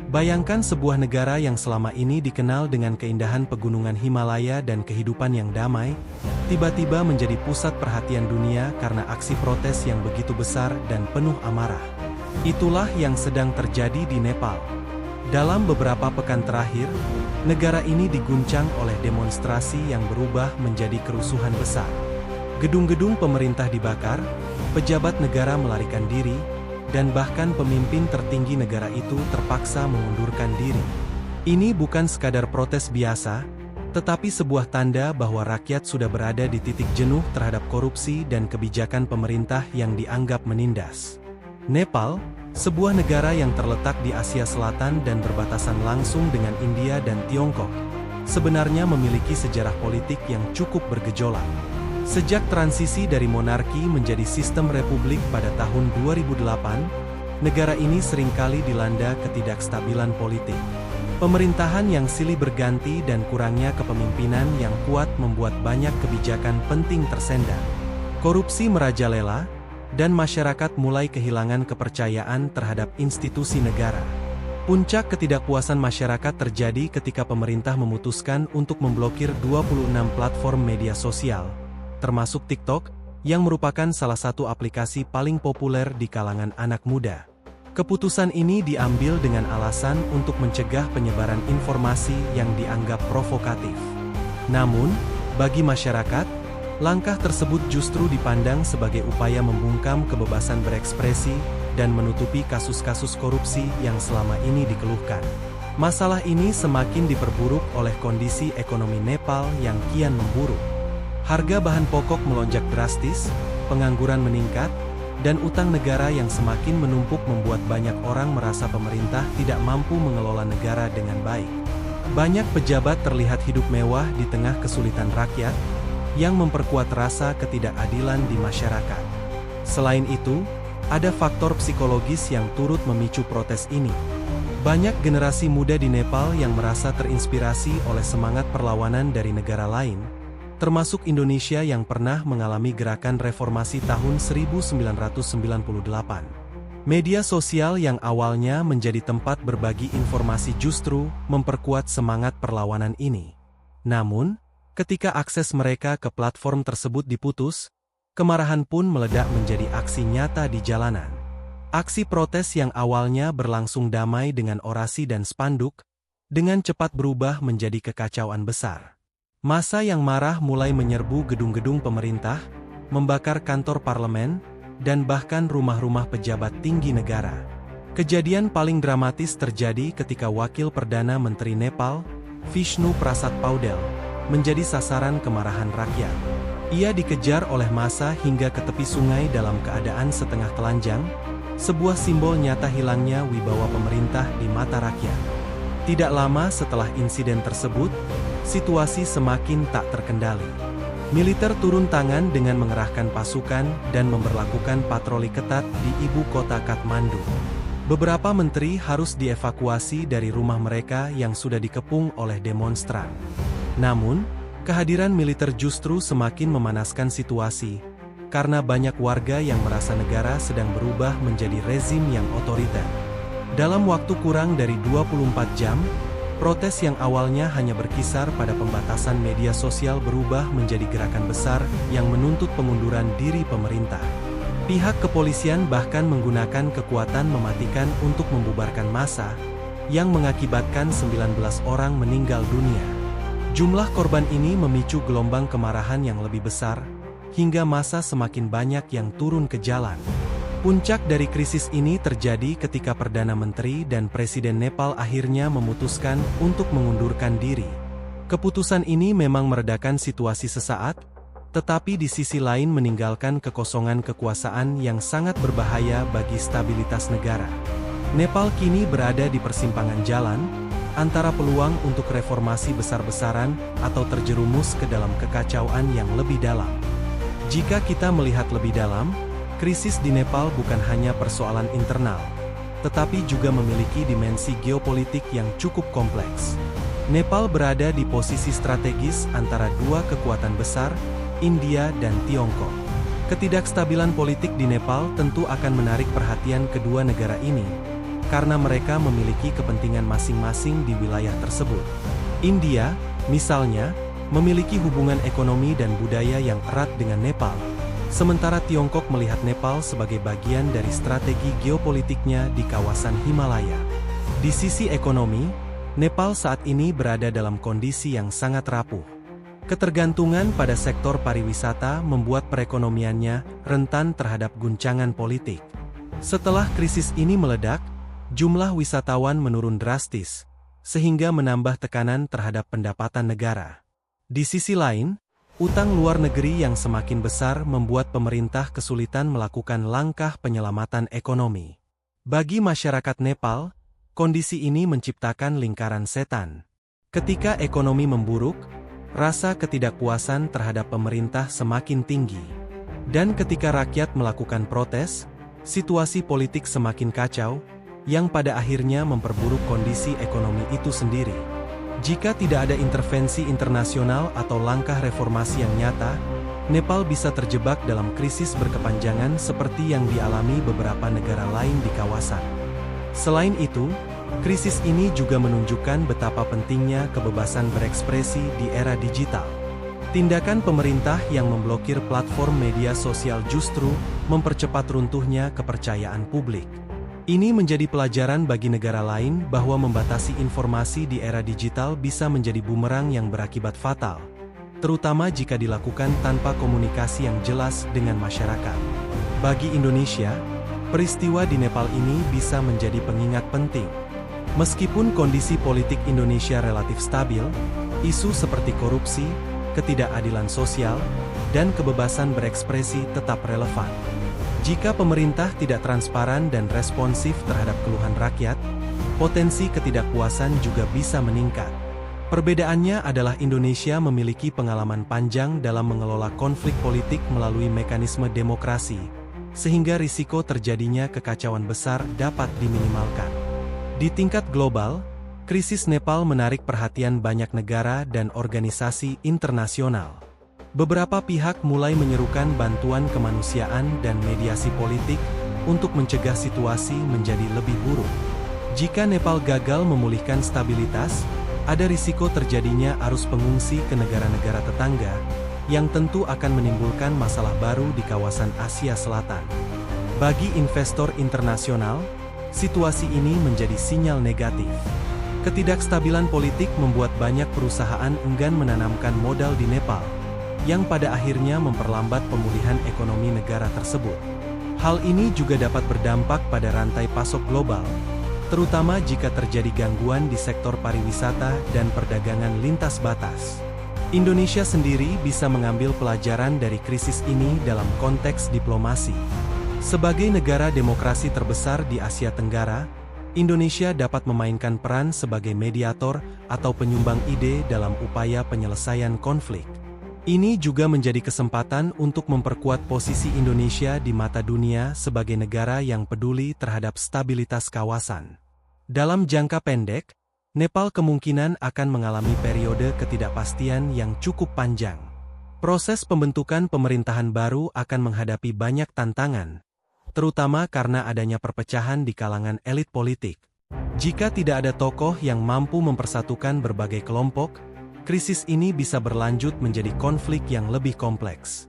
Bayangkan sebuah negara yang selama ini dikenal dengan keindahan pegunungan Himalaya dan kehidupan yang damai, tiba-tiba menjadi pusat perhatian dunia karena aksi protes yang begitu besar dan penuh amarah. Itulah yang sedang terjadi di Nepal. Dalam beberapa pekan terakhir, negara ini diguncang oleh demonstrasi yang berubah menjadi kerusuhan besar. Gedung-gedung pemerintah dibakar, pejabat negara melarikan diri, dan bahkan pemimpin tertinggi negara itu terpaksa mengundurkan diri. Ini bukan sekadar protes biasa, tetapi sebuah tanda bahwa rakyat sudah berada di titik jenuh terhadap korupsi dan kebijakan pemerintah yang dianggap menindas. Nepal, sebuah negara yang terletak di Asia Selatan dan berbatasan langsung dengan India dan Tiongkok, sebenarnya memiliki sejarah politik yang cukup bergejolak. Sejak transisi dari monarki menjadi sistem republik pada tahun 2008, negara ini seringkali dilanda ketidakstabilan politik. Pemerintahan yang silih berganti dan kurangnya kepemimpinan yang kuat membuat banyak kebijakan penting tersendat. Korupsi merajalela, dan masyarakat mulai kehilangan kepercayaan terhadap institusi negara. Puncak ketidakpuasan masyarakat terjadi ketika pemerintah memutuskan untuk memblokir 26 platform media sosial, termasuk TikTok, yang merupakan salah satu aplikasi paling populer di kalangan anak muda. Keputusan ini diambil dengan alasan untuk mencegah penyebaran informasi yang dianggap provokatif. Namun, bagi masyarakat, langkah tersebut justru dipandang sebagai upaya membungkam kebebasan berekspresi dan menutupi kasus-kasus korupsi yang selama ini dikeluhkan. Masalah ini semakin diperburuk oleh kondisi ekonomi Nepal yang kian memburuk. Harga bahan pokok melonjak drastis, pengangguran meningkat, dan utang negara yang semakin menumpuk membuat banyak orang merasa pemerintah tidak mampu mengelola negara dengan baik. Banyak pejabat terlihat hidup mewah di tengah kesulitan rakyat, yang memperkuat rasa ketidakadilan di masyarakat. Selain itu, ada faktor psikologis yang turut memicu protes ini. Banyak generasi muda di Nepal yang merasa terinspirasi oleh semangat perlawanan dari negara lain, termasuk Indonesia yang pernah mengalami gerakan reformasi tahun 1998. Media sosial yang awalnya menjadi tempat berbagi informasi justru memperkuat semangat perlawanan ini. Namun, ketika akses mereka ke platform tersebut diputus, kemarahan pun meledak menjadi aksi nyata di jalanan. Aksi protes yang awalnya berlangsung damai dengan orasi dan spanduk, dengan cepat berubah menjadi kekacauan besar. Massa yang marah mulai menyerbu gedung-gedung pemerintah, membakar kantor parlemen, dan bahkan rumah-rumah pejabat tinggi negara. Kejadian paling dramatis terjadi ketika Wakil Perdana Menteri Nepal, Vishnu Prasad Paudel, menjadi sasaran kemarahan rakyat. Ia dikejar oleh massa hingga ke tepi sungai dalam keadaan setengah telanjang, sebuah simbol nyata hilangnya wibawa pemerintah di mata rakyat. Tidak lama setelah insiden tersebut, situasi semakin tak terkendali. Militer turun tangan dengan mengerahkan pasukan dan memberlakukan patroli ketat di ibu kota Kathmandu. Beberapa menteri harus dievakuasi dari rumah mereka yang sudah dikepung oleh demonstran. Namun, kehadiran militer justru semakin memanaskan situasi, karena banyak warga yang merasa negara sedang berubah menjadi rezim yang otoriter. Dalam waktu kurang dari 24 jam, protes yang awalnya hanya berkisar pada pembatasan media sosial berubah menjadi gerakan besar yang menuntut pengunduran diri pemerintah. Pihak kepolisian bahkan menggunakan kekuatan mematikan untuk membubarkan massa, yang mengakibatkan 19 orang meninggal dunia. Jumlah korban ini memicu gelombang kemarahan yang lebih besar, hingga massa semakin banyak yang turun ke jalan. Puncak dari krisis ini terjadi ketika Perdana Menteri dan Presiden Nepal akhirnya memutuskan untuk mengundurkan diri. Keputusan ini memang meredakan situasi sesaat, tetapi di sisi lain meninggalkan kekosongan kekuasaan yang sangat berbahaya bagi stabilitas negara. Nepal kini berada di persimpangan jalan, antara peluang untuk reformasi besar-besaran atau terjerumus ke dalam kekacauan yang lebih dalam. Jika kita melihat lebih dalam, krisis di Nepal bukan hanya persoalan internal, tetapi juga memiliki dimensi geopolitik yang cukup kompleks. Nepal berada di posisi strategis antara dua kekuatan besar, India dan Tiongkok. Ketidakstabilan politik di Nepal tentu akan menarik perhatian kedua negara ini, karena mereka memiliki kepentingan masing-masing di wilayah tersebut. India, misalnya, memiliki hubungan ekonomi dan budaya yang erat dengan Nepal, sementara Tiongkok melihat Nepal sebagai bagian dari strategi geopolitiknya di kawasan Himalaya. Di sisi ekonomi, Nepal saat ini berada dalam kondisi yang sangat rapuh. Ketergantungan pada sektor pariwisata membuat perekonomiannya rentan terhadap guncangan politik. Setelah krisis ini meledak, jumlah wisatawan menurun drastis, sehingga menambah tekanan terhadap pendapatan negara. Di sisi lain, utang luar negeri yang semakin besar membuat pemerintah kesulitan melakukan langkah penyelamatan ekonomi. Bagi masyarakat Nepal, kondisi ini menciptakan lingkaran setan. Ketika ekonomi memburuk, rasa ketidakpuasan terhadap pemerintah semakin tinggi. Dan ketika rakyat melakukan protes, situasi politik semakin kacau, yang pada akhirnya memperburuk kondisi ekonomi itu sendiri. Jika tidak ada intervensi internasional atau langkah reformasi yang nyata, Nepal bisa terjebak dalam krisis berkepanjangan seperti yang dialami beberapa negara lain di kawasan. Selain itu, krisis ini juga menunjukkan betapa pentingnya kebebasan berekspresi di era digital. Tindakan pemerintah yang memblokir platform media sosial justru mempercepat runtuhnya kepercayaan publik. Ini menjadi pelajaran bagi negara lain bahwa membatasi informasi di era digital bisa menjadi bumerang yang berakibat fatal, terutama jika dilakukan tanpa komunikasi yang jelas dengan masyarakat. Bagi Indonesia, peristiwa di Nepal ini bisa menjadi pengingat penting. Meskipun kondisi politik Indonesia relatif stabil, isu seperti korupsi, ketidakadilan sosial, dan kebebasan berekspresi tetap relevan. Jika pemerintah tidak transparan dan responsif terhadap keluhan rakyat, potensi ketidakpuasan juga bisa meningkat. Perbedaannya adalah Indonesia memiliki pengalaman panjang dalam mengelola konflik politik melalui mekanisme demokrasi, sehingga risiko terjadinya kekacauan besar dapat diminimalkan. Di tingkat global, krisis Nepal menarik perhatian banyak negara dan organisasi internasional. Beberapa pihak mulai menyerukan bantuan kemanusiaan dan mediasi politik untuk mencegah situasi menjadi lebih buruk. Jika Nepal gagal memulihkan stabilitas, ada risiko terjadinya arus pengungsi ke negara-negara tetangga, yang tentu akan menimbulkan masalah baru di kawasan Asia Selatan. Bagi investor internasional, situasi ini menjadi sinyal negatif. Ketidakstabilan politik membuat banyak perusahaan enggan menanamkan modal di Nepal, yang pada akhirnya memperlambat pemulihan ekonomi negara tersebut. Hal ini juga dapat berdampak pada rantai pasok global, terutama jika terjadi gangguan di sektor pariwisata dan perdagangan lintas batas. Indonesia sendiri bisa mengambil pelajaran dari krisis ini dalam konteks diplomasi. Sebagai negara demokrasi terbesar di Asia Tenggara, Indonesia dapat memainkan peran sebagai mediator atau penyumbang ide dalam upaya penyelesaian konflik. Ini juga menjadi kesempatan untuk memperkuat posisi Indonesia di mata dunia sebagai negara yang peduli terhadap stabilitas kawasan. Dalam jangka pendek, Nepal kemungkinan akan mengalami periode ketidakpastian yang cukup panjang. Proses pembentukan pemerintahan baru akan menghadapi banyak tantangan, terutama karena adanya perpecahan di kalangan elit politik. Jika tidak ada tokoh yang mampu mempersatukan berbagai kelompok, krisis ini bisa berlanjut menjadi konflik yang lebih kompleks.